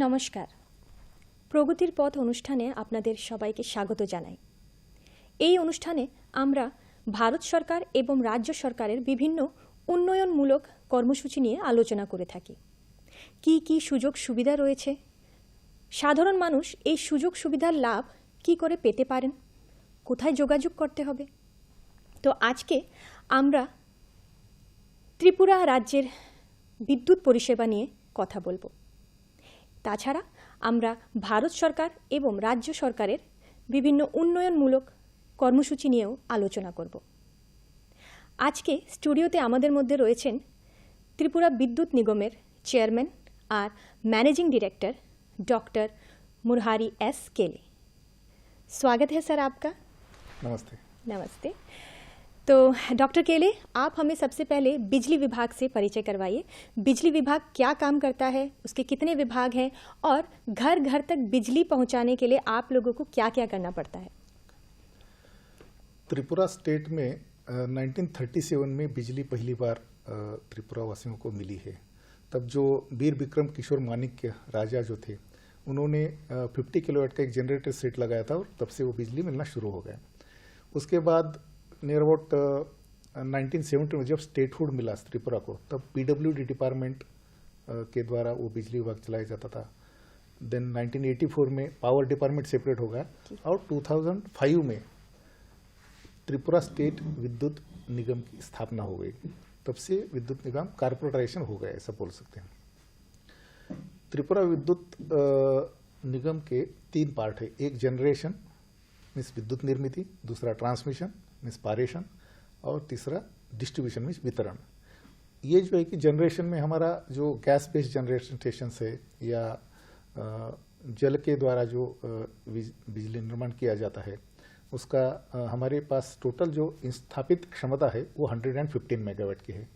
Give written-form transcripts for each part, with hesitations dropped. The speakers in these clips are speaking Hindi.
নমস্কার। প্রগতির পথ অনুষ্ঠানে আপনাদের সবাইকে স্বাগত জানাই। এই অনুষ্ঠানে আমরা ভারত সরকার এবং রাজ্য সরকারের বিভিন্ন উন্নয়নমূলক কর্মসূচি নিয়ে আলোচনা করে থাকি। কি কি সুযোগ সুবিধা রয়েছে, সাধারণ মানুষ এই সুযোগ সুবিধার লাভ কি করে পেতে পারেন, কোথায় যোগাযোগ করতে হবে। তো আজকে আমরা ত্রিপুরা রাজ্যের বিদ্যুৎ পরিষেবা নিয়ে কথা বলবো। তাছাড়া আমরা ভারত সরকার এবং রাজ্য সরকারের বিভিন্ন উন্নয়নমূলক কর্মসূচি নিয়েও আলোচনা করব। আজকে স্টুডিওতে আমাদের মধ্যে রয়েছেন ত্রিপুরা বিদ্যুৎ নিগমের চেয়ারম্যান আর managing director doctor Murari S Kele. स्वागत है सर आपका। नमस्ते। नमस्ते। तो डॉक्टर केले, आप हमें सबसे पहले बिजली विभाग से परिचय करवाइए। बिजली विभाग क्या काम करता है, उसके कितने विभाग हैं और घर घर तक बिजली पहुंचाने के लिए आप लोगों को क्या क्या करना पड़ता है। त्रिपुरा स्टेट में 1937 में बिजली पहली बार त्रिपुरा वासियों को मिली है। तब जो वीर विक्रम किशोर माणिक्य राजा जो थे, उन्होंने 50 किलोवाट का एक जनरेटर सेट लगाया था और तब से वो बिजली मिलना शुरू हो गया। उसके बाद नियर अबाउट 1970 में जब स्टेटहुड मिला त्रिपुरा को, तब पीडब्ल्यूडी डिपार्टमेंट के द्वारा वो बिजली विभाग चलाया जाता था। देन 1984 में पावर डिपार्टमेंट सेपरेट हो गया और 2005 में त्रिपुरा स्टेट विद्युत निगम की स्थापना हो गई। तब से विद्युत निगम कारपोरेटाइजेशन हो गया, ऐसा बोल सकते हैं। त्रिपुरा विद्युत निगम के 3 पार्ट है। एक जनरेशन मीन्स विद्युत निर्मित, दूसरा ट्रांसमिशन मीन्स पारेषण और तीसरा डिस्ट्रीब्यूशन मीन्स वितरण। ये जो है कि जनरेशन में हमारा जो गैस बेस्ड जनरेशन स्टेशन है या जल के द्वारा जो बिजली निर्माण किया जाता है, उसका हमारे पास टोटल जो स्थापित क्षमता है वो 115 मेगावाट की है।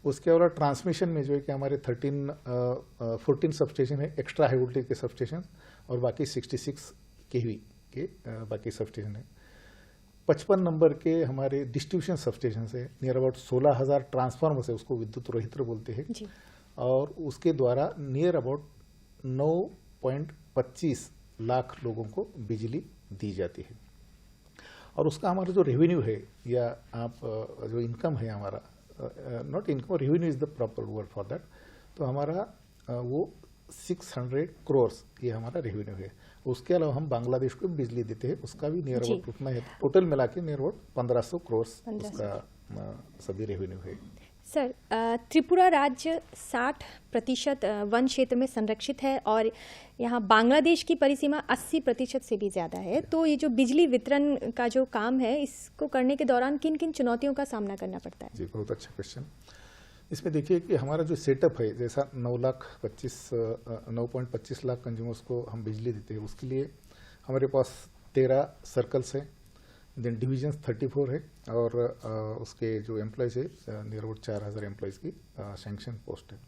उसके अलावा ट्रांसमिशन में जो है कि हमारे 14 सबस्टेशन है, एक्स्ट्रा हाई वोल्टेज के सबस्टेशन, और बाकी 66 केवी के बाकी सबस्टेशन है। 55 नंबर के हमारे डिस्ट्रीब्यूशन सबस्टेशन है, नियर अबाउट 16,000 ट्रांसफार्मर है, उसको विद्युत रोहित्र बोलते हैं, और उसके द्वारा नियर अबाउट 9.25 लाख लोगों को बिजली दी जाती है। और उसका हमारा जो रेवेन्यू है या आप जो इनकम है हमारा, not income, revenue is the proper word for that, तो हमारा वो 600 करोड़ ये हमारा रेवेन्यू है। उसके अलावा हम बांग्लादेश को बिजली देते हैं, उसका भी नियर अबाउट उतना है। टोटल मिला के नियर अबाउट 1500 करोड़ उसका सभी रेवेन्यू है। सर, त्रिपुरा राज्य 60% वन क्षेत्र में संरक्षित है और यहाँ बांग्लादेश की परिसीमा 80% से भी ज़्यादा है। तो ये जो बिजली वितरण का जो काम है, इसको करने के दौरान किन किन चुनौतियों का सामना करना पड़ता है। जी, बहुत अच्छा क्वेश्चन। इसमें देखिए कि हमारा जो सेटअप है, जैसा 9.25 लाख कंज्यूमर्स को हम बिजली देते हैं, उसके लिए हमारे पास 13 सर्कल्स हैं, देन डिवीजन 34 है, और उसके जो एम्प्लॉयज़ है नियर अबाउट 4000 एम्प्लॉयज़ की सैंक्शन पोस्ट है।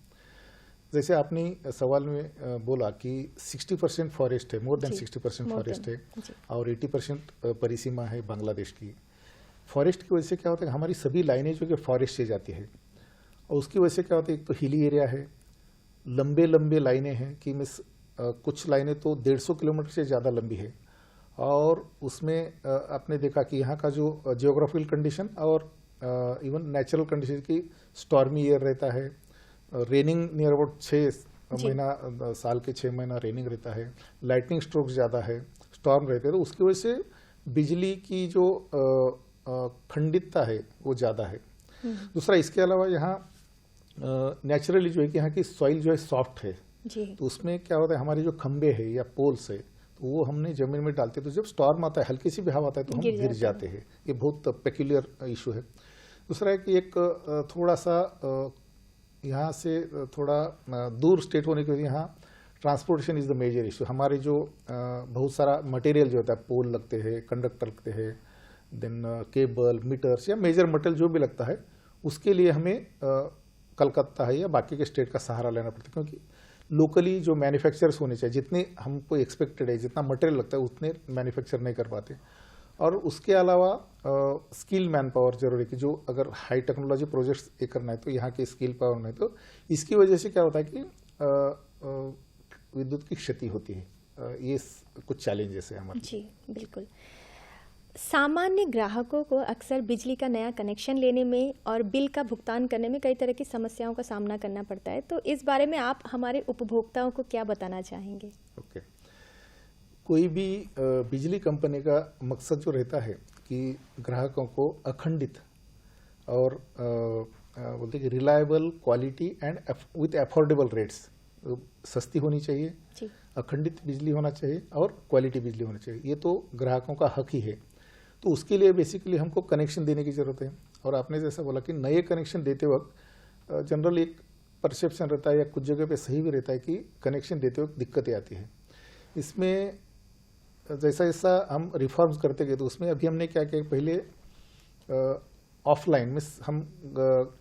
जैसे आपने सवाल में बोला कि 60% फॉरेस्ट है, मोर देन 60% फॉरेस्ट है, और 80% परिसीमा है बांग्लादेश की। फॉरेस्ट की वजह से क्या होता है, हमारी सभी लाइनें जो कि फॉरेस्ट से जाती है, और उसकी वजह से क्या होता है, एक तो हिली एरिया है, लंबे लंबे लाइनें हैं कि मिस कुछ लाइनें तो 150 किलोमीटर से ज़्यादा लंबी है, और उसमें आपने देखा कि यहाँ का जो जियोग्राफिकल कंडीशन और इवन नेचुरल कंडीशन की स्टॉर्मी ईयर रहता है, रेनिंग नियर अबाउट 6 महीना, साल के 6 महीना रेनिंग रहता है, लाइटनिंग स्ट्रोक ज़्यादा है, स्टॉर्म रहते हैं, तो उसकी वजह से बिजली की जो खंडितता है वो ज़्यादा है। दूसरा, इसके अलावा यहाँ नेचुरली जो है कि यहाँ की सॉइल जो है सॉफ्ट है, तो उसमें क्या होता है, हमारे जो खंबे है या पोल्स है, तो वो हमने जमीन में डालते हैं, तो जब स्टॉर्म आता है, हल्की सी भी हवा आता है, तो हम गिर जाते हैं। ये बहुत पेक्यूलियर इशू है। दूसरा है कि एक थोड़ा सा यहाँ से थोड़ा दूर स्टेट होने की वजह से यहाँ transportation is the major issue. हमारे जो बहुत सारा मटेरियल जो होता है, पोल लगते हैं, कंडक्टर लगते हैं, देन केबल, मीटर्स या मेजर मटेरियल जो भी लगता है, उसके लिए हमें कलकत्ता है या बाकी के स्टेट का सहारा लेना पड़ता है, क्योंकि लोकली जो मैन्युफैक्चरर्स होने चाहिए, जितने हमको एक्सपेक्टेड है, जितना मटेरियल लगता है, उतने मैन्युफैक्चर नहीं कर पाते। और उसके अलावा स्किल मैन पावर जरूरी है कि जो अगर हाई टेक्नोलॉजी प्रोजेक्ट्स ये करना है तो यहाँ की स्किल पावर नहीं, तो इसकी वजह से क्या होता है कि विद्युत की क्षति होती है। ये कुछ चैलेंजेस है हमारे। जी बिल्कुल। सामान्य ग्राहकों को अक्सर बिजली का नया कनेक्शन लेने में और बिल का भुगतान करने में कई तरह की समस्याओं का सामना करना पड़ता है, तो इस बारे में आप हमारे उपभोक्ताओं को क्या बताना चाहेंगे? ओके। कोई भी बिजली कंपनी का मकसद जो रहता है कि ग्राहकों को अखंडित और बोलते हैं कि reliable quality and with affordable rates, सस्ती होनी चाहिए, जी अखंडित बिजली होना चाहिए और क्वालिटी बिजली होनी चाहिए। ये तो ग्राहकों का हक ही है। तो उसके लिए बेसिकली हमको कनेक्शन देने की ज़रूरत है। और आपने जैसा बोला कि नए कनेक्शन देते वक्त जनरल एक परसेप्शन रहता है या कुछ जगह पे सही भी रहता है कि कनेक्शन देते वक्त दिक्कतें आती है। इसमें जैसा जैसा हम रिफॉर्म्स करते गए तो उसमें अभी हमने क्या किया, पहले ऑफलाइन में हम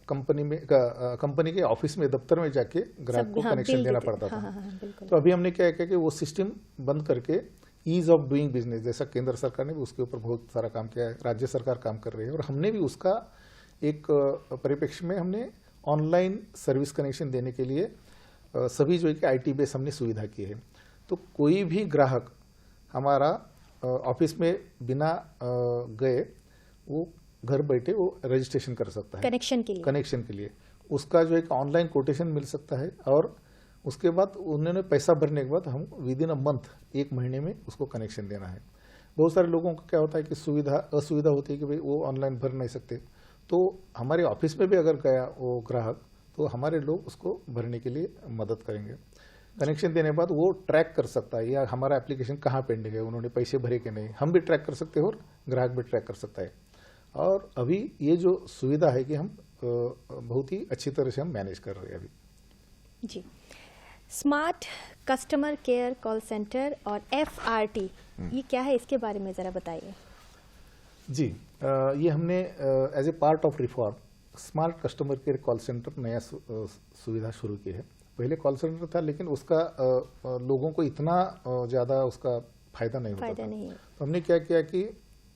कंपनी के ऑफिस में, दफ्तर में जाके ग्राहक को कनेक्शन देना पड़ता था। तो अभी हमने क्या किया कि वो सिस्टम बंद करके ईज ऑफ डूइंग बिजनेस, जैसा केंद्र सरकार ने भी उसके ऊपर बहुत सारा काम किया है, राज्य सरकार काम कर रही है और हमने भी उसका एक परिप्रेक्ष्य में हमने ऑनलाइन सर्विस कनेक्शन देने के लिए सभी जो है कि IT बेस हमने सुविधा की है। तो कोई भी ग्राहक हमारा ऑफिस में बिना गए वो घर बैठे वो रजिस्ट्रेशन कर सकता है कनेक्शन के लिए। उसका जो एक ऑनलाइन कोटेशन मिल सकता है और उसके बाद उन्होंने पैसा भरने के बाद हम विद इन अ मंथ, 1 महीने में उसको कनेक्शन देना है। बहुत सारे लोगों को क्या होता है कि असुविधा होती है कि भाई वो ऑनलाइन भर नहीं सकते, तो हमारे ऑफिस में भी अगर गया वो ग्राहक तो हमारे लोग उसको भरने के लिए मदद करेंगे। कनेक्शन देने के बाद वो ट्रैक कर सकता है या हमारा एप्लीकेशन कहाँ पेंडिंग है, उन्होंने पैसे भरे कि नहीं, हम भी ट्रैक कर सकते हैं और ग्राहक भी ट्रैक कर सकता है। और अभी ये जो सुविधा है कि हम बहुत ही अच्छी तरह से हम मैनेज कर रहे हैं अभी। जी। Smart customer care call centre और FRT, ये क्या है, इसके बारे में ज़रा बताइए। जी, ये हमने as a part of reform smart customer care call centre नया सुविधा शुरू की है। पहले कॉल सेंटर था लेकिन उसका लोगों को इतना ज़्यादा उसका फायदा नहीं होता था। तो हमने क्या किया कि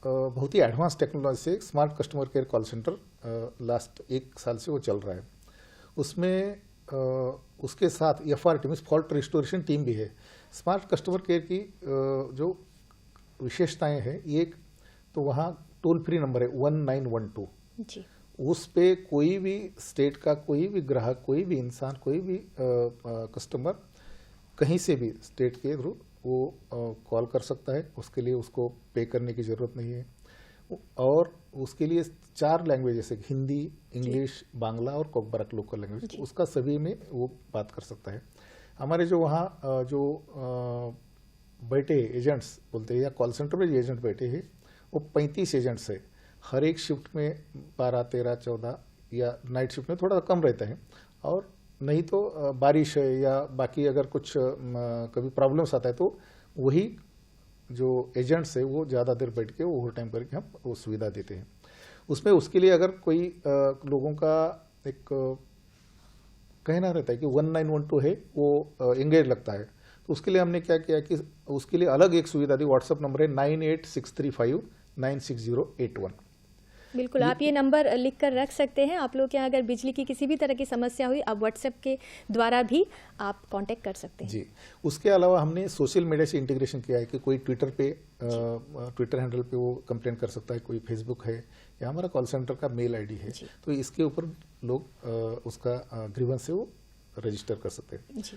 बहुत ही एडवांस टेक्नोलॉजी से smart customer care call centre last 1 साल से वो चल रहा है। उसमें उसके साथ FRT means fault restoration team भी है। स्मार्ट कस्टमर केयर की जो विशेषताएं हैं, ये तो वहाँ टोल फ्री नंबर है 1912 जी। उस पे कोई भी स्टेट का कोई भी ग्राहक, कोई भी इंसान, कोई भी कस्टमर कहीं से भी स्टेट के थ्रू वो कॉल कर सकता है। उसके लिए उसको पे करने की ज़रूरत नहीं है और उसके लिए 4 लैंग्वेजेस है, हिंदी, इंग्लिश, बांग्ला और कोकबरक लोकल लैंग्वेज, उसका सभी में वो बात कर सकता है। हमारे जो वहाँ जो बैठे एजेंट्स बोलते हैं या कॉल सेंटर में जो एजेंट बैठे हैं वो 35 एजेंट्स है। हर एक शिफ्ट में 12, 13, 14 या नाइट शिफ्ट में थोड़ा कम रहता है। और नहीं तो बारिश है या बाकी अगर कुछ कभी प्रॉब्लम्स आता है तो वही जो एजेंट्स है वो ज़्यादा देर बैठ के ओवर टाइम करके हम वो सुविधा देते हैं। उसमें उसके लिए अगर कोई लोगों का एक कहना रहता है कि 1912 है वो एंगेज लगता है, तो उसके लिए हमने क्या किया कि उसके लिए अलग एक सुविधा दी। व्हाट्सएप नंबर है 9863596081। बिल्कुल, आप ये नंबर लिख कर रख सकते हैं। आप लोग के यहाँ अगर बिजली की किसी भी तरह की समस्या हुई, आप व्हाट्सएप के द्वारा भी आप कांटेक्ट कर सकते हैं जी। उसके अलावा हमने सोशल मीडिया से इंटीग्रेशन किया है कि कोई ट्विटर हैंडल पे वो कंप्लेन कर सकता है, कोई फेसबुक है या हमारा कॉल सेंटर का मेल ID है, तो इसके ऊपर लोग उसका ग्रीवेंस से वो रजिस्टर कर सकते हैं जी।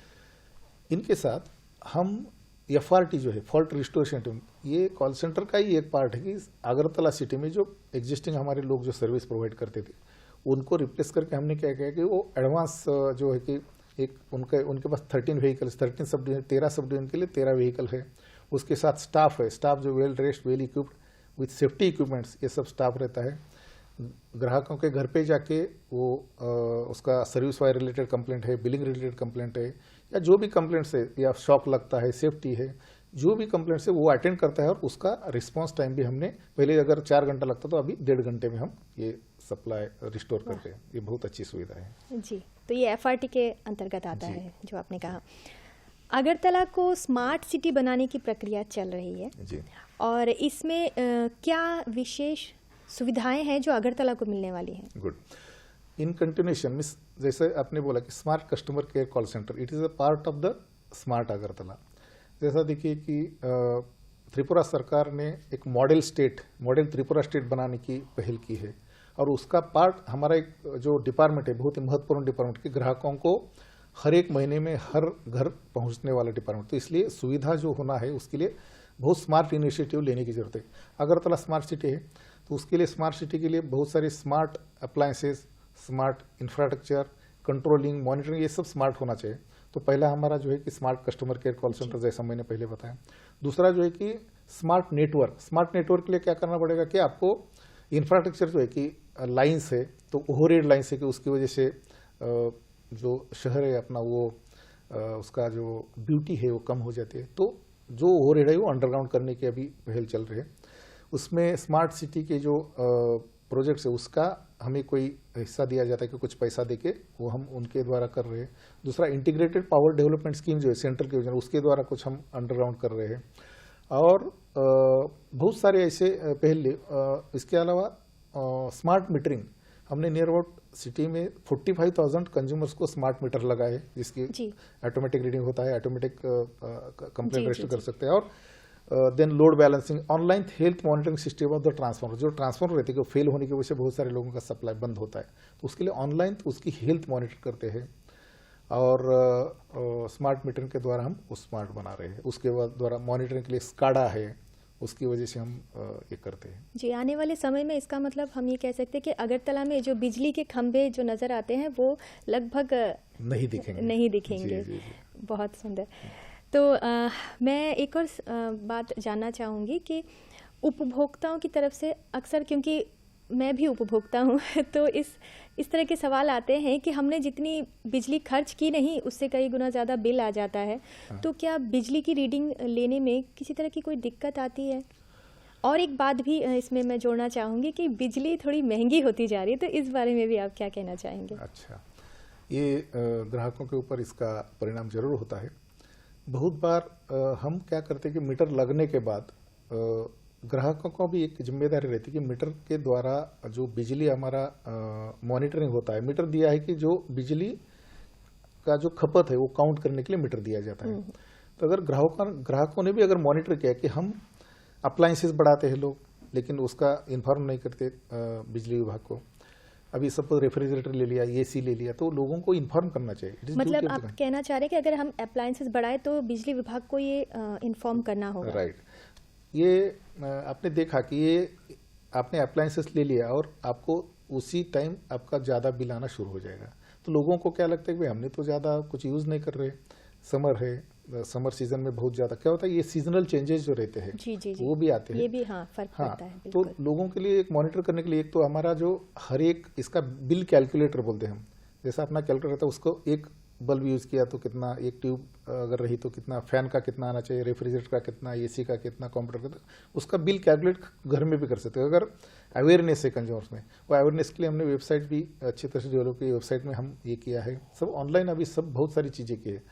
इनके साथ हम FRT जो है फॉल्ट रिस्टोरेशन टीम, ये कॉल सेंटर का ही एक पार्ट है कि अगरतला सिटी में जो एग्जिस्टिंग हमारे लोग जो सर्विस प्रोवाइड करते थे उनको रिप्लेस करके हमने क्या किया कि वो एडवांस जो है कि एक उनके पास 13 vehicles, 13 sub division, 13 sub division के लिए 13 व्हीकल है। उसके साथ स्टाफ है, स्टाफ जो well dressed, well equipped with safety equipments, ये सब स्टाफ रहता है। ग्राहकों के घर पे जाके वो उसका सर्विस वायर रिलेटेड कंप्लेंट है, बिलिंग रिलेटेड कंप्लेंट है या जो भी कंप्लेंट्स है या शॉक लगता है, सेफ्टी है, जो भी कंप्लेंट्स है वो अटेंड करता है। और उसका रिस्पांस टाइम भी हमने पहले अगर 4 घंटा लगता तो अभी 1.5 घंटे में हम ये सप्लाई रिस्टोर करते हैं। ये बहुत अच्छी सुविधा है जी। तो ये FRT के अंतर्गत आता है जो आपने कहा। अगरतला को स्मार्ट सिटी बनाने की प्रक्रिया चल रही है जी। और इसमें क्या विशेष सुविधाएं हैं जो अगरतला को मिलने वाली हैं? गुड। इन कंटिन्यूएशन मीन्स जैसे आपने बोला कि smart customer care call centre, it is a part of the smart Agartala. जैसा देखिए कि त्रिपुरा सरकार ने एक मॉडल त्रिपुरा स्टेट बनाने की पहल की है, और उसका पार्ट हमारा एक जो डिपार्टमेंट है, बहुत ही महत्वपूर्ण डिपार्टमेंट, कि ग्राहकों को हर एक महीने में हर घर पहुंचने वाला डिपार्टमेंट। तो इसलिए सुविधा जो होना है उसके लिए बहुत स्मार्ट इनिशिएटिव लेने की जरूरत है। अगरतला स्मार्ट सिटी है तो उसके लिए स्मार्ट सिटी के लिए बहुत सारे smart appliances, smart infrastructure, controlling, monitoring, ये सब स्मार्ट होना चाहिए। तो पहला हमारा जो है कि smart customer care call centre, जैसा मैंने पहले बताया। दूसरा जो है कि स्मार्ट नेटवर्क के लिए क्या करना पड़ेगा कि आपको इंफ्रास्ट्रक्चर जो है कि लाइन्स है, तो ओवरहेड लाइन्स है कि उसकी वजह से जो शहर है अपना वो उसका जो ब्यूटी है वो कम हो जाती है। तो जो ओवरहेड है वो अंडरग्राउंड करने की अभी पहल चल रही है। उसमें स्मार्ट सिटी के जो प्रोजेक्ट्स है उसका हमें कोई हिस्सा दिया जाता है कि कुछ पैसा देके वो हम उनके द्वारा कर रहे हैं। दूसरा इंटीग्रेटेड पावर डेवलपमेंट स्कीम जो है सेंट्रल की योजना, उसके द्वारा कुछ हम अंडरग्राउंड कर रहे हैं। और बहुत सारे ऐसे पहले इसके अलावा स्मार्ट मीटरिंग, हमने नियर अबाउट सिटी में 45,000 कंज्यूमर्स को स्मार्ट मीटर लगाए हैं, जिसकी ऑटोमेटिक रीडिंग होता है, ऑटोमेटिक कंप्लेंट रजिस्टर कर सकते हैं। और then load balancing, online health monitoring system of the transformer, जो ट्रांसफार्मर रहते हैं कि फेल होने की वजह से बहुत सारे लोगों का सप्लाई बंद होता है, तो उसके लिए ऑनलाइन उसकी हेल्थ मॉनिटर करते हैं। और स्मार्ट मीटरिंग के द्वारा हम वो स्मार्ट बना रहे हैं। उसके बाद द्वारा मॉनिटरिंग के लिए स्काडा है, उसकी वजह से हम ये करते हैं। जी, आने वाले समय में इसका मतलब हम ये कह सकते हैं कि अगरतला में जो बिजली के खंभे जो नज़र आते हैं वो लगभग नहीं दिखेंगे। जी। बहुत सुंदर। तो मैं एक और बात जानना चाहूँगी कि उपभोक्ताओं की तरफ से अक्सर, क्योंकि मैं भी उपभोक्ता हूँ तो इस तरह के सवाल आते हैं कि हमने जितनी बिजली खर्च की नहीं उससे कई गुना ज़्यादा बिल आ जाता है। तो क्या बिजली की रीडिंग लेने में किसी तरह की कोई दिक्कत आती है? और एक बात भी इसमें मैं जोड़ना चाहूँगी कि बिजली थोड़ी महंगी होती जा रही है, तो इस बारे में भी आप क्या कहना चाहेंगे? अच्छा, ये ग्राहकों के ऊपर इसका परिणाम जरूर होता है। बहुत बार हम क्या करते हैं कि मीटर लगने के बाद ग्राहकों को भी एक जिम्मेदारी रहती है कि मीटर के द्वारा जो बिजली हमारा मॉनिटरिंग होता है, मीटर दिया है कि जो बिजली का जो खपत है वो काउंट करने के लिए मीटर दिया जाता है। तो अगर ग्राहकों ने भी अगर मॉनिटर किया कि हम अप्लायंसेस बढ़ाते हैं लोग, लेकिन उसका इन्फॉर्म नहीं करते बिजली विभाग को, अभी सपोज रेफ्रिजरेटर ले लिया, एसी ले लिया, तो लोगों को इन्फॉर्म करना चाहिए। मतलब आप कहना चाह रहे हैं कि अगर हम अप्लायंसेस बढ़ाए तो बिजली विभाग को ये इन्फॉर्म करना होगा? राइट। ये आपने देखा कि ये आपने अप्लायंसेस ले लिया और आपको उसी टाइम आपका ज़्यादा बिल आना शुरू हो जाएगा। तो लोगों को क्या लगता है कि भाई हमने तो ज़्यादा कुछ यूज़ नहीं कर रहे, समर है, समर सीजन में बहुत ज़्यादा क्या होता है, ये सीजनल चेंजेस जो रहते हैं जी। वो भी आते हैं। ये भी फर्क पड़ता है। तो लोगों के लिए एक मॉनिटर करने के लिए एक तो हमारा जो हर एक इसका बिल कैलकुलेटर बोलते हैं हम, जैसा अपना कैलकुलेटर रहता है, उसको एक बल्ब यूज़ किया तो कितना, एक ट्यूब अगर रही तो कितना, फैन का कितना आना चाहिए, रेफ्रिजरेटर का कितना, एसी का कितना, कंप्यूटर का, उसका बिल कैलकुलेट घर में भी कर सकते हैं अगर अवेयरनेस है कंज्यूमर्स में। वो अवेयरनेस के लिए हमने वेबसाइट भी अच्छी तरह से डेवलप की, वेबसाइट में हम ये किया है, सब ऑनलाइन अभी सब बहुत सारी चीज़ें की है।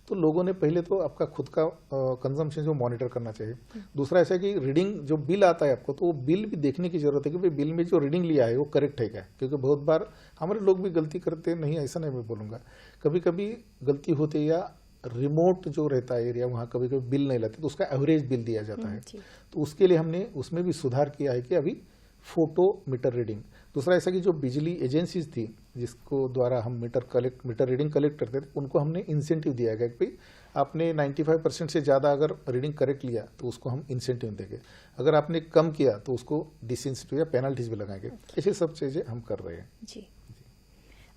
तो लोगों ने पहले तो आपका खुद का कंजम्पशन जो मॉनिटर करना चाहिए। दूसरा ऐसा कि रीडिंग जो बिल आता है आपको, तो वो बिल भी देखने की जरूरत है कि भाई बिल में जो रीडिंग लिया है वो करेक्ट है क्या, क्योंकि बहुत बार हमारे लोग भी गलती करते नहीं, ऐसा नहीं मैं बोलूँगा, कभी कभी गलती होती है, या रिमोट जो रहता है एरिया वहाँ कभी कभी बिल नहीं लाते तो उसका एवरेज बिल दिया जाता है। तो उसके लिए हमने उसमें भी सुधार किया है कि अभी फोटो मीटर रीडिंग। दूसरा ऐसा कि जो बिजली एजेंसीज थी जिसको द्वारा हम मीटर रीडिंग कलेक्ट करते थे, उनको हमने इंसेंटिव दिया गया कि भाई आपने 95% से ज़्यादा अगर रीडिंग करेक्ट लिया तो उसको हम इंसेंटिव देंगे, अगर आपने कम किया तो उसको डिसइंसेंटिव या पेनल्टीज भी लगाएंगे। ऐसी सब चीज़ें हम कर रहे हैं। जी।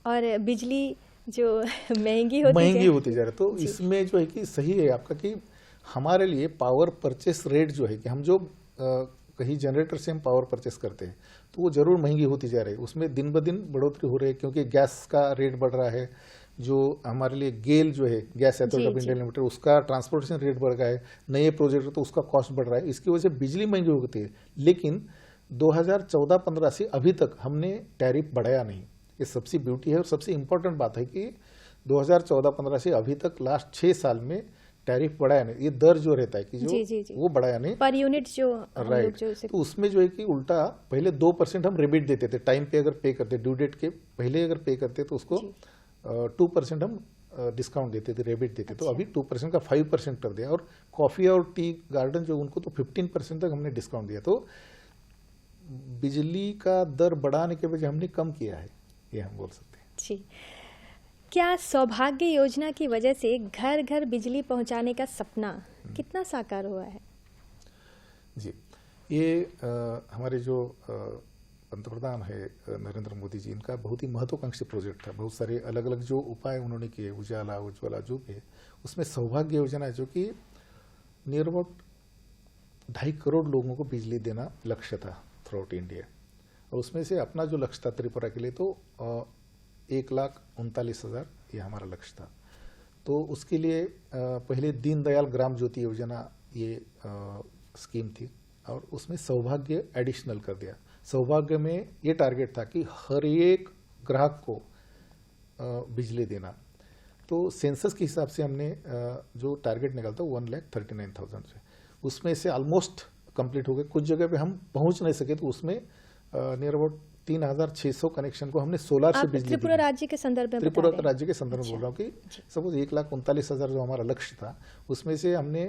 और बिजली जो महंगी होती जा रही है, तो इसमें जो है कि सही है आपका कि हमारे लिए पावर परचेस रेट जो है कि हम जो कहीं जनरेटर से हम पावर परचेस करते हैं तो वो जरूर महंगी होती जा रही है, उसमें दिन ब दिन बढ़ोतरी हो रही है, क्योंकि गैस का रेट बढ़ रहा है, जो हमारे लिए गेल जो है gas authority of India limited, उसका ट्रांसपोर्टेशन रेट बढ़ गया है, नए प्रोजेक्ट तो उसका कॉस्ट बढ़ रहा है, इसकी वजह से बिजली महंगी होती है। लेकिन 2014-15 से अभी तक हमने टैरिफ बढ़ाया नहीं, ये सबसे ब्यूटी है। और सबसे इम्पोर्टेंट बात है कि 2014-15 से अभी तक लास्ट 6 साल में टैरिफ बढ़ाया नहीं, ये दर जो रहता है कि जो वो बढ़ाया नहीं, पर यूनिट जो राइट। तो उसमें जो है कि उल्टा पहले 2% हम रिबेट देते थे, टाइम पे अगर पे करते, ड्यू डेट के पहले अगर पे करते तो उसको 2% हम डिस्काउंट देते थे, रेबेट देते, तो अच्छा। अभी 2% का 5% कर दिया, और कॉफ़ी और टी गार्डन जो उनको तो 15% तक हमने डिस्काउंट दिया। तो बिजली का दर बढ़ाने के बजाय हमने कम किया है, ये हम बोल सकते हैं। जी। क्या सौभाग्य योजना की वजह से घर घर बिजली पहुंचाने का सपना कितना साकार हुआ है? जी, ये हमारे जो पंतप्रधान है नरेंद्र मोदी जी, इनका बहुत ही महत्वाकांक्षी प्रोजेक्ट था। बहुत सारे अलग अलग जो उपाय उन्होंने किए, उजाला उज्ज्वला जो भी है, उसमें सौभाग्य योजना है, जो कि नियर अबाउट 2.5 करोड़ लोगों को बिजली देना लक्ष्य था थ्रू आउट इंडिया। और उसमें से अपना जो लक्ष्य था त्रिपुरा के लिए, तो 1,39,000 ये हमारा लक्ष्य था। तो उसके लिए पहले दीनदयाल ग्राम ज्योति योजना ये स्कीम थी, और उसमें सौभाग्य एडिशनल कर दिया। सौभाग्य में ये टारगेट था कि हर एक ग्राहक को बिजली देना। तो सेंसस के हिसाब से हमने जो टारगेट निकाला था 1,39,000 से, उसमें से ऑलमोस्ट कंप्लीट हो गए। कुछ जगह पे हम पहुंच नहीं सके, तो उसमें नियर अबाउट 3,600 कनेक्शन को हमने सोलर से बिजली त्रिपुरा राज्य के संदर्भ में त्रिपुरा बता रहे हैं? राज्य के संदर्भ में बोल रहा हूँ कि सपोज 1,39,000 जो हमारा लक्ष्य था, उसमें से हमने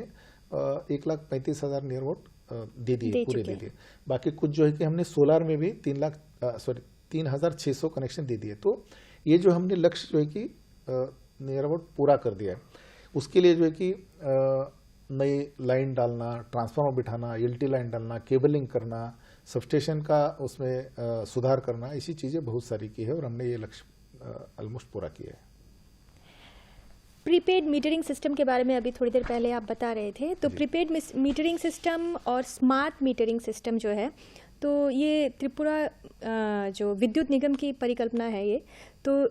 1,35,000 नियर अबाउट दे दिए, पूरे दे दिए। बाकी कुछ जो है कि हमने सोलार में भी 3,600 कनेक्शन दे दिए। तो ये जो हमने लक्ष्य जो है कि नियर अबाउट पूरा कर दिया है। उसके लिए जो है कि नई लाइन डालना, ट्रांसफार्मर बिठाना, एलटी लाइन डालना, केबलिंग करना, सबस्टेशन का उसमें सुधार करना, ऐसी चीज़ें बहुत सारी की है, और हमने ये लक्ष्य ऑलमोस्ट पूरा किया है। प्रीपेड मीटरिंग सिस्टम के बारे में अभी थोड़ी देर पहले आप बता रहे थे, तो प्रीपेड मीटरिंग सिस्टम और स्मार्ट मीटरिंग सिस्टम जो है, तो ये त्रिपुरा जो विद्युत निगम की परिकल्पना है ये, तो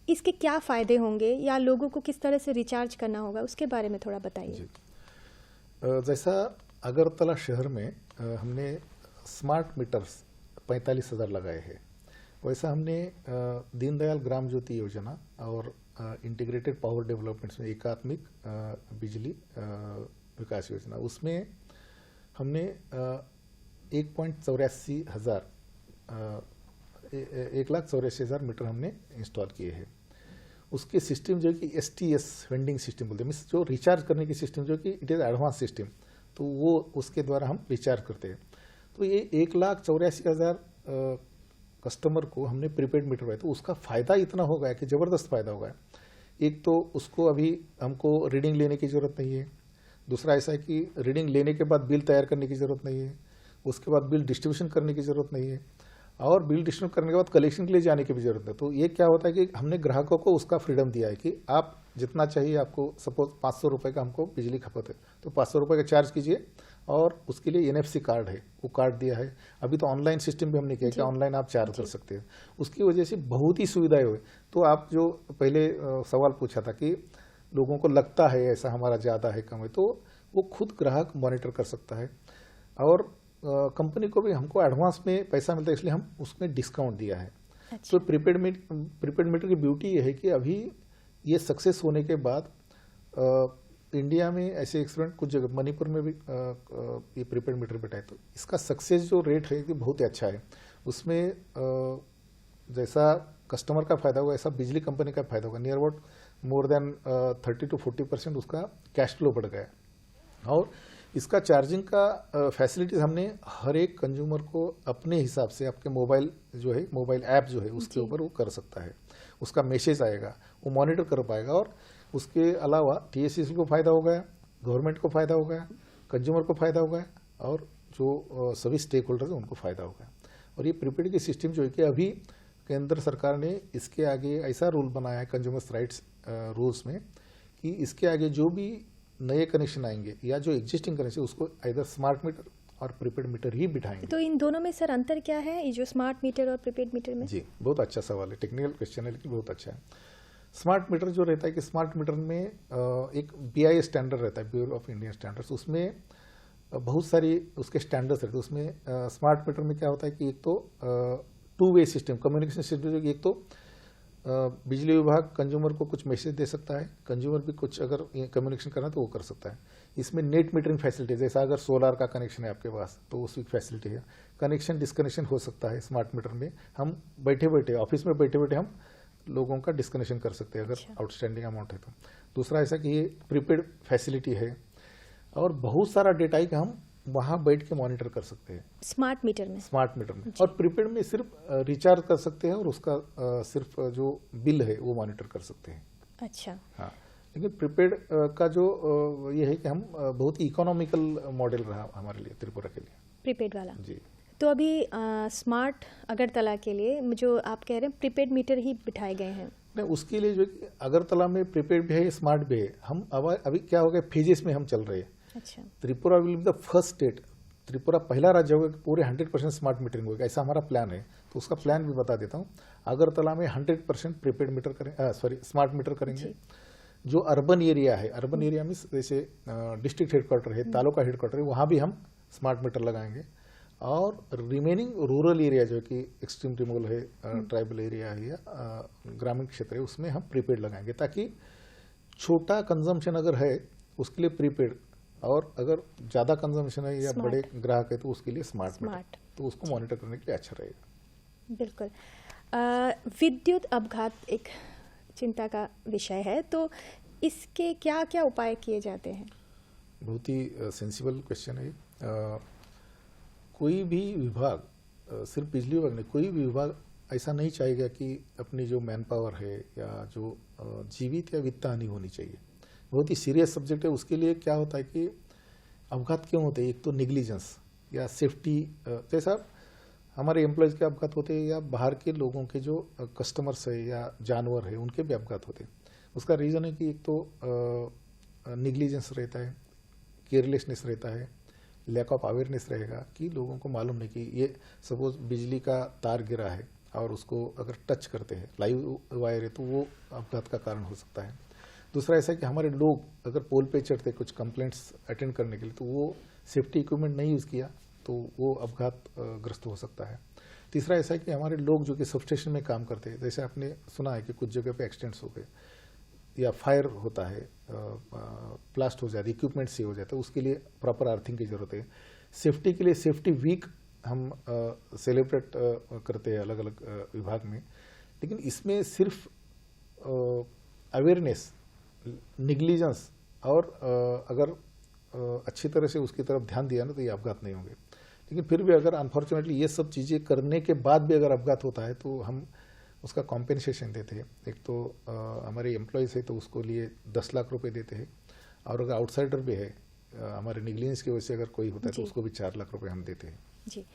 इसके क्या फ़ायदे होंगे, या लोगों को किस तरह से रिचार्ज करना होगा, उसके बारे में थोड़ा बताइए। जैसा अगरतला शहर में हमने स्मार्ट मीटर्स 45,000 लगाए हैं, वैसा हमने दीनदयाल ग्राम ज्योति योजना और इंटीग्रेटेड पावर डेवलपमेंट्स में एकात्मिक बिजली विकास योजना, उसमें हमने 1,84,000 मीटर हमने इंस्टॉल किए हैं। उसके सिस्टम जो है कि STS वेंडिंग सिस्टम बोलते हैं, मीन्स जो रिचार्ज करने की सिस्टम जो कि इट इज़ एडवांस सिस्टम, तो वो उसके द्वारा हम रिचार्ज करते हैं। तो ये 1,84,000 कस्टमर को हमने प्रीपेड मीटर बनाया, तो उसका फ़ायदा इतना हो गया कि ज़बरदस्त फ़ायदा होगा। एक तो उसको अभी हमको रीडिंग लेने की ज़रूरत नहीं है। दूसरा ऐसा है कि रीडिंग लेने के बाद बिल तैयार करने की ज़रूरत नहीं है। उसके बाद बिल डिस्ट्रीब्यूशन करने की ज़रूरत नहीं है, और बिल डिस्ट्रीब्यूट करने के बाद कलेक्शन के लिए जाने की भी जरूरत है। तो ये क्या होता है कि हमने ग्राहकों को उसका फ्रीडम दिया है कि आप जितना चाहिए, आपको सपोज 500 रुपये का हमको बिजली खपत है, तो 500 रुपये का चार्ज कीजिए, और उसके लिए NFC कार्ड है, वो कार्ड दिया है। अभी तो ऑनलाइन सिस्टम भी हमने किया कि ऑनलाइन आप चार्ज कर सकते हैं। उसकी वजह से बहुत ही सुविधाएं हुई। तो आप जो पहले सवाल पूछा था कि लोगों को लगता है ऐसा हमारा ज़्यादा है कम है, तो वो खुद ग्राहक मॉनिटर कर सकता है। और कंपनी को भी हमको एडवांस में पैसा मिलता है, इसलिए हम उसमें डिस्काउंट दिया है। तो प्रीपेड मीटर की ब्यूटी ये है कि अभी ये सक्सेस होने के बाद इंडिया में ऐसे एक्सपेरिमेंट कुछ जगह, मणिपुर में भी ये प्रीपेड मीटर बैठा है, तो इसका सक्सेस जो रेट है कि बहुत ही अच्छा है। उसमें जैसा कस्टमर का फायदा होगा, ऐसा बिजली कंपनी का फायदा होगा। Near about more than 30 to 40% उसका कैश फ्लो बढ़ गया। और इसका चार्जिंग का फैसिलिटीज हमने हर एक कंज्यूमर को अपने हिसाब से, आपके मोबाइल जो है, मोबाइल ऐप जो है उसके ऊपर वो कर सकता है। उसका मैसेज आएगा, वो मॉनिटर कर पाएगा। और उसके अलावा TSC को फायदा हो गया, गवर्नमेंट को फायदा हो गया, कंज्यूमर को फायदा हो गया, और जो सभी स्टेक होल्डर्स हैं उनको फायदा हो गया। और ये प्रीपेड की सिस्टम जो है कि अभी केंद्र सरकार ने इसके आगे ऐसा रूल बनाया है कंज्यूमर्स राइट्स रूल्स में, कि इसके आगे जो भी नए कनेक्शन आएंगे या जो एग्जिस्टिंग कनेक्शन, उसको इधर स्मार्ट मीटर और प्रीपेड मीटर ही बिठाएंगे। तो इन दोनों में सर अंतर क्या है, ये जो स्मार्ट मीटर और प्रीपेड मीटर में? जी, बहुत अच्छा सवाल है, टेक्निकल क्वेश्चन है, लेकिन बहुत अच्छा है। स्मार्ट मीटर जो रहता है कि स्मार्ट मीटर में एक BIS स्टैंडर्ड रहता है, ब्यूरो ऑफ इंडियन स्टैंडर्ड्स, उसमें बहुत सारी उसके स्टैंडर्ड्स रहते हैं। उसमें स्मार्ट मीटर में क्या होता है कि एक तो 2-वे सिस्टम, कम्युनिकेशन सिस्टम, जो एक तो बिजली विभाग कंज्यूमर को कुछ मैसेज दे सकता है, कंज्यूमर भी कुछ अगर कम्युनिकेशन करना है तो वो कर सकता है। इसमें नेट मीटरिंग फैसिलिटी, जैसा अगर सोलार का कनेक्शन है आपके पास तो उसकी फैसिलिटी है। कनेक्शन डिस्कनेक्शन हो सकता है स्मार्ट मीटर में। हम बैठे बैठे ऑफिस में बैठे बैठे हम लोगों का डिस्कनेक्शन कर सकते हैं अगर अच्छा। आउटस्टैंडिंग अमाउंट है तो। दूसरा ऐसा कि ये प्रीपेड फैसिलिटी है और बहुत सारा डेटा ही हम वहाँ बैठ के मॉनिटर कर सकते हैं स्मार्ट मीटर में। स्मार्ट मीटर में। और प्रीपेड में सिर्फ रिचार्ज कर सकते हैं और उसका सिर्फ जो बिल है वो मॉनिटर कर सकते हैं। अच्छा। हाँ, लेकिन प्रीपेड का जो ये है कि हम बहुत ही इकोनॉमिकल मॉडल रहा हमारे लिए त्रिपुरा के लिए प्रीपेड वाला। जी। तो अभी स्मार्ट अगरतला के लिए जो आप कह रहे हैं प्रीपेड मीटर ही बिठाए गए हैं। नहीं, उसके लिए जो कि अगरतला में प्रीपेड भी है स्मार्ट भी है। हम अभी क्या हो गया फेजेस में हम चल रहे हैं। अच्छा। Tripura will be the first state, Tripura पहला राज्य होगा कि पूरे 100% स्मार्ट मीटरिंग होगा, ऐसा हमारा प्लान है। तो उसका प्लान भी बता देता हूँ। अगरतला में 100% प्रीपेड मीटर करेंगे, स्मार्ट मीटर करेंगे। जो अर्बन एरिया है, अर्बन एरिया में जैसे डिस्ट्रिक्ट हेडक्वार्टर है, तालुका हेडक्वार्टर है, वहाँ भी हम स्मार्ट मीटर लगाएंगे। और रिमेनिंग रूरल एरिया जो कि एक्सट्रीम रिमोल है, ट्राइबल एरिया है या ग्रामीण क्षेत्र है, उसमें हम प्रीपेड लगाएंगे ताकि छोटा कंजम्पशन अगर है उसके लिए प्रीपेड, और अगर ज़्यादा कंजम्पशन है या बड़े ग्राहक है तो उसके लिए स्मार्ट मीटर, तो उसको मॉनिटर करने के लिए अच्छा रहेगा। बिल्कुल। विद्युत अपघात एक चिंता का विषय है, तो इसके क्या क्या उपाय किए जाते हैं? बहुत ही सेंसिबल क्वेश्चन है। कोई भी विभाग, सिर्फ बिजली विभाग नहीं, कोई भी विभाग ऐसा नहीं चाहेगा कि अपनी जो मैन पावर है या जो जीवित या वित्त हानि होनी चाहिए। बहुत ही सीरियस सब्जेक्ट है। उसके लिए क्या होता है कि अपघात क्यों होते हैं? एक तो निग्लिजेंस या सेफ्टी, जैसा हमारे एम्प्लॉयज़ के अपघात होते हैं या बाहर के लोगों के जो कस्टमर्स है या जानवर है उनके भी अपघात होते हैं। उसका रीज़न है कि एक तो निग्लिजेंस रहता है, केयरलेसनेस रहता है, लैक ऑफ अवेयरनेस रहेगा कि लोगों को मालूम नहीं कि ये सपोज बिजली का तार गिरा है और उसको अगर टच करते हैं, लाइव वायर है, तो वो अपघात का कारण हो सकता है। दूसरा ऐसा है कि हमारे लोग अगर पोल पे चढ़ते कुछ कंप्लेंट्स अटेंड करने के लिए, तो वो सेफ्टी इक्विपमेंट नहीं यूज़ किया तो वो अपघात ग्रस्त हो सकता है। तीसरा ऐसा है कि हमारे लोग जो कि सबस्टेशन में काम करते हैं, जैसे आपने सुना है कि कुछ जगह पे एक्सीडेंट्स हो गए या फायर होता है, ब्लास्ट हो जाती है, इक्विपमेंट से हो जाता है, उसके लिए प्रॉपर अर्थिंग की जरूरत है। सेफ्टी के लिए सेफ्टी वीक हम सेलिब्रेट करते हैं अलग अलग विभाग में, लेकिन इसमें सिर्फ अवेयरनेस, निग्लिजेंस और अगर अच्छी तरह से उसकी तरफ ध्यान दिया ना तो ये अपघात नहीं होंगे। लेकिन फिर भी अगर अनफॉर्चुनेटली ये सब चीज़ें करने के बाद भी अगर अपघात होता है तो हम उसका कॉम्पेंसेशन देते हैं। एक तो हमारे एम्प्लॉयज़ है तो उसको लिए 10 लाख रुपए देते हैं, और अगर आउटसाइडर भी है हमारे निग्लिजेंस की वजह से अगर कोई होता है तो उसको भी 4 लाख रुपए हम देते हैं। जी।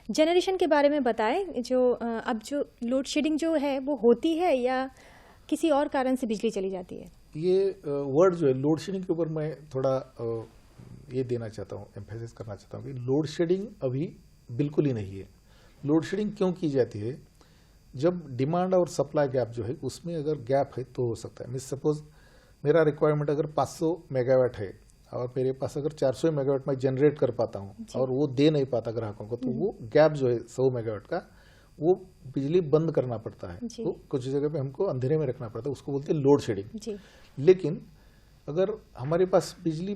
जनरेशन के बारे में बताएं, जो अब जो लोड शेडिंग जो है वो होती है या किसी और कारण से बिजली चली जाती है? ये वर्ड जो है लोड शेडिंग के ऊपर मैं थोड़ा ये देना चाहता हूँ, एम्फेसिस करना चाहता हूँ कि लोड शेडिंग अभी बिल्कुल ही नहीं है। लोड शेडिंग क्यों की जाती है? जब डिमांड और सप्लाई गैप जो है उसमें अगर गैप है तो हो सकता है। मीन्स सपोज मेरा रिक्वायरमेंट अगर 500 मेगावाट है और मेरे पास अगर 400 मेगावाट मैं जनरेट कर पाता हूँ और वो दे नहीं पाता ग्राहकों को, तो वो गैप जो है 100 मेगावाट का वो बिजली बंद करना पड़ता है। तो कुछ जगह पे हमको अंधेरे में रखना पड़ता है, उसको बोलते हैं लोड शेडिंग। लेकिन अगर हमारे पास बिजली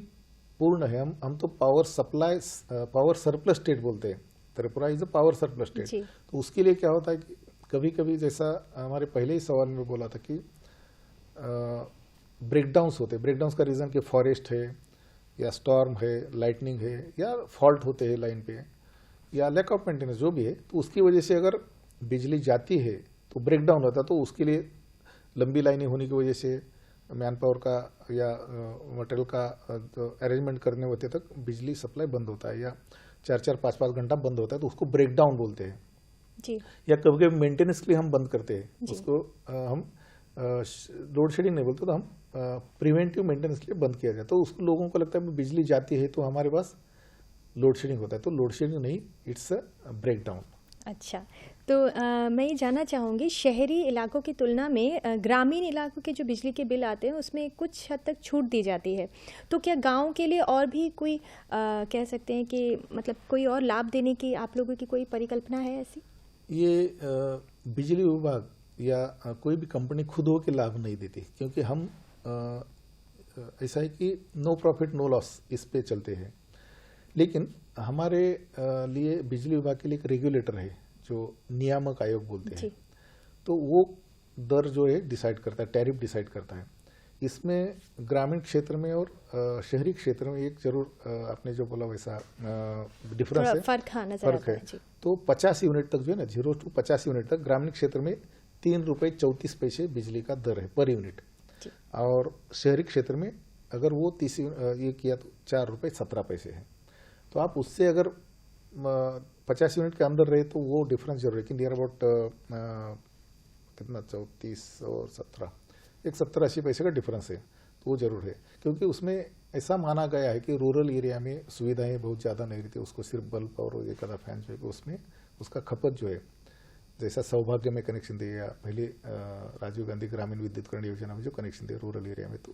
पूर्ण है, हम तो power supply, power surplus state बोलते हैं, Tripura is a power surplus state. तो उसके लिए क्या होता है कि कभी कभी जैसा हमारे पहले ही सवाल में बोला था कि ब्रेकडाउन्स होते हैं। ब्रेकडाउन्स का रीज़न कि फॉरेस्ट है या स्टॉर्म है, लाइटनिंग है या फॉल्ट होते हैं लाइन पे या लैक ऑफ मेंटेनेंस जो भी है, तो उसकी वजह से अगर बिजली जाती है तो ब्रेकडाउन होता है। तो उसके लिए लंबी लाइनें होने की वजह से मैन पावर का या मटेरियल का अरेंजमेंट करने होते तक बिजली सप्लाई बंद होता है या 4-4, 5-5 घंटा बंद होता है, तो उसको ब्रेकडाउन बोलते हैं जी। या कभी कभी मेंटेनेंस के लिए हम बंद करते हैं, उसको हम लोड शेडिंग नहीं बोलते, तो हम प्रिवेंटिव मेंटेनेंस के लिए बंद किया जाता है। तो उसको लोगों को लगता है बिजली जाती है तो हमारे पास लोड शेडिंग होता है, तो लोड शेडिंग नहीं, इट्स अ ब्रेकडाउन। अच्छा, तो मैं ये जानना चाहूँगी, शहरी इलाकों की तुलना में ग्रामीण इलाकों के जो बिजली के बिल आते हैं उसमें कुछ हद तक छूट दी जाती है, तो क्या गांव के लिए और भी कोई कह सकते हैं कि मतलब कोई और लाभ देने की आप लोगों की कोई परिकल्पना है ऐसी? ये बिजली विभाग या कोई भी कंपनी खुद हो के लाभ नहीं देती, क्योंकि हम ऐसा है कि नो प्रॉफिट नो लॉस इस पे चलते हैं। लेकिन हमारे लिए बिजली विभाग के लिए एक रेगुलेटर है जो नियामक आयोग बोलते हैं, तो वो दर जो है डिसाइड करता है, टैरिफ डिसाइड करता है। इसमें ग्रामीण क्षेत्र में और शहरी क्षेत्र में एक जरूर आपने जो बोला वैसा डिफरेंस है, फर्क है। तो 50 यूनिट तक जो है ना, 0 to 50 यूनिट तक ग्रामीण क्षेत्र में 3 रुपये 34 पैसे बिजली का दर है पर यूनिट, और शहरी क्षेत्र में अगर वो 30 ये किया तो 4 रुपये 17 पैसे है। तो आप उससे अगर 50 यूनिट के अंदर रहे तो वो डिफरेंस जरूर है कि नियर अबाउट कितना 34 और 17, एक 70-80 पैसे का डिफरेंस है। तो वो जरूर है, क्योंकि उसमें ऐसा माना गया है कि रूरल एरिया में सुविधाएं बहुत ज़्यादा नहीं रहती, उसको सिर्फ बल्ब और एक आधा फैन जो है उसमें उसका खपत जो है, जैसा सौभाग्य में कनेक्शन दिया पहले राजीव गांधी ग्रामीण विद्युतकरण योजना में जो कनेक्शन दिया रूरल एरिया में, तो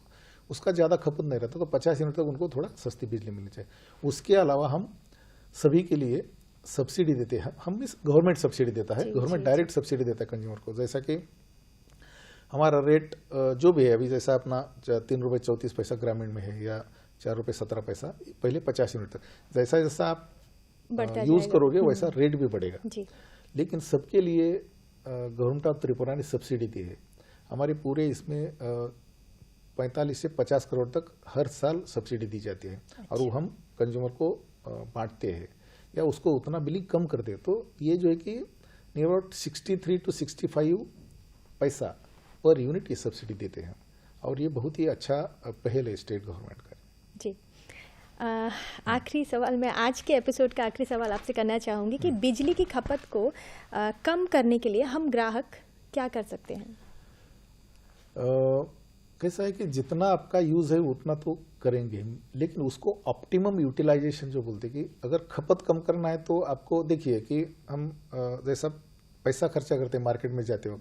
उसका ज़्यादा खपत नहीं रहता, तो 50 यूनिट तक उनको थोड़ा सस्ती बिजली मिलनी चाहिए। उसके अलावा हम सभी के लिए सब्सिडी देते हैं, हम गवर्नमेंट सब्सिडी देता है, गवर्नमेंट डायरेक्ट सब्सिडी देता है कंज्यूमर को। जैसा कि हमारा रेट जो भी है अभी, जैसा अपना 3 रुपये 34 पैसा ग्रामीण में है या 4 रुपये 17 पैसा पहले 50 यूनिट तक, जैसा जैसा आप यूज करोगे वैसा रेट भी बढ़ेगा। लेकिन सबके लिए गवर्नमेंट ऑफ त्रिपुरा ने सब्सिडी दी है। हमारे पूरे इसमें 45 से 50 करोड़ तक हर साल सब्सिडी दी जाती है, और वो हम कंज्यूमर को बांटते हैं या उसको उतना बिलिंग कम कर दे। तो ये जो है कि नियर अबाउट 63 to 65 पैसा पर यूनिट ये सब्सिडी देते हैं, और ये बहुत ही अच्छा पहल है स्टेट गवर्नमेंट का। जी, आखिरी सवाल, मैं आज के एपिसोड का आखिरी सवाल आपसे करना चाहूँगी कि बिजली की खपत को कम करने के लिए हम ग्राहक क्या कर सकते हैं? कैसा है कि जितना आपका यूज़ है उतना तो करेंगे, लेकिन उसको ऑप्टिमम यूटिलाइजेशन जो बोलते हैं कि अगर खपत कम करना है तो आपको देखिए कि हम जैसा पैसा खर्चा करते हैं मार्केट में जाते हो,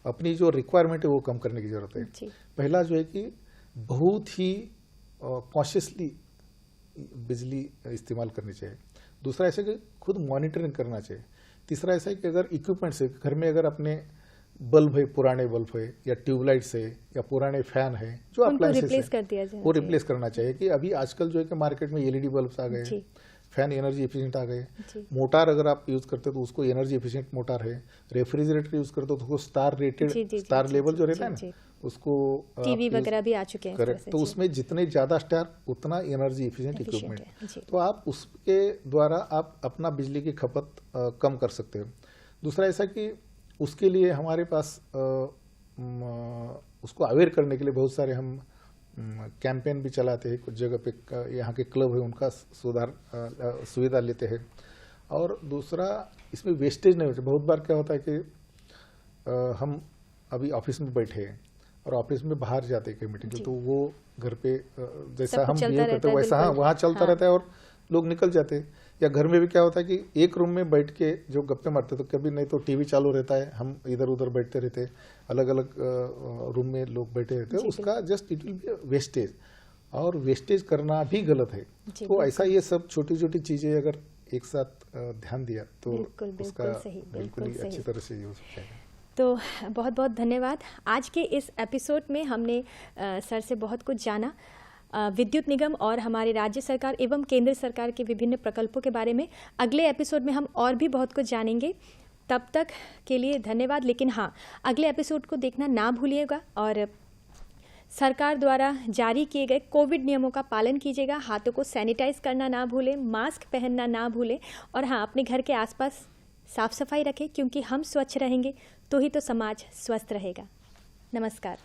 अपनी जो रिक्वायरमेंट है वो कम करने की जरूरत है। पहला जो है कि बहुत ही कॉशियसली बिजली इस्तेमाल करनी चाहिए। दूसरा ऐसा कि खुद मॉनिटरिंग करना चाहिए। तीसरा ऐसा है कि अगर इक्विपमेंट्स है घर में, अगर अपने बल्ब है, पुराने बल्ब है या ट्यूबलाइट्स है या पुराने फैन है जो अप्लायंसेस है, वो रिप्लेस करना चाहिए। कि अभी आजकल जो है कि मार्केट में एलईडी बल्ब्स आ गए, फैन एनर्जी एफिशिएंट आ गए, मोटार अगर आप यूज करते हो तो उसको एनर्जी एफिशिएंट मोटार है, रेफ्रिजरेटर यूज करते हो तो उसको स्टार रेटेड, स्टार लेवल जो रहता है ना, उसको टीवी वगैरह भी आ चुके हैं। करेक्ट, तो उसमें जितने ज्यादा स्टार उतना एनर्जी एफिशिएंट इक्विपमेंट, तो आप उसके द्वारा आप अपना बिजली की खपत कम कर सकते हो। दूसरा ऐसा कि उसके लिए हमारे पास उसको अवेयर करने के लिए बहुत सारे हम कैंपेन भी चलाते हैं। कुछ जगह पे यहाँ के क्लब है उनका सुविधा लेते हैं। और दूसरा इसमें वेस्टेज नहीं होता। बहुत बार क्या होता है कि हम अभी ऑफिस में बैठे हैं और ऑफिस में बाहर जाते हैं कहीं मीटिंग, तो वो घर पे जैसा हम बिहेव करते हैं वैसा वहाँ चलता रहता है और लोग निकल जाते हैं। या घर में भी क्या होता है कि एक रूम में बैठ के जो गप्पे मारते, तो कभी नहीं तो टीवी चालू रहता है, हम इधर उधर बैठते रहते हैं, अलग अलग रूम में लोग बैठे रहते हैं, उसका just it will be wastage, और वेस्टेज करना भी गलत है। तो ऐसा ये सब छोटी छोटी चीजें अगर एक साथ ध्यान दिया तो उसका बिल्कुल ही अच्छी तरह से यूज हो जाएगा। तो बहुत बहुत धन्यवाद। आज के इस एपिसोड में हमने सर से बहुत कुछ जाना, विद्युत निगम और हमारे राज्य सरकार एवं केंद्र सरकार के विभिन्न प्रकल्पों के बारे में। अगले एपिसोड में हम और भी बहुत कुछ जानेंगे। तब तक के लिए धन्यवाद। लेकिन हाँ, अगले एपिसोड को देखना ना भूलिएगा और सरकार द्वारा जारी किए गए कोविड नियमों का पालन कीजिएगा। हाथों को सैनिटाइज करना ना भूलें, मास्क पहनना ना भूलें, और हाँ, अपने घर के आसपास साफ सफाई रखें, क्योंकि हम स्वच्छ रहेंगे तो ही तो समाज स्वस्थ रहेगा। नमस्कार।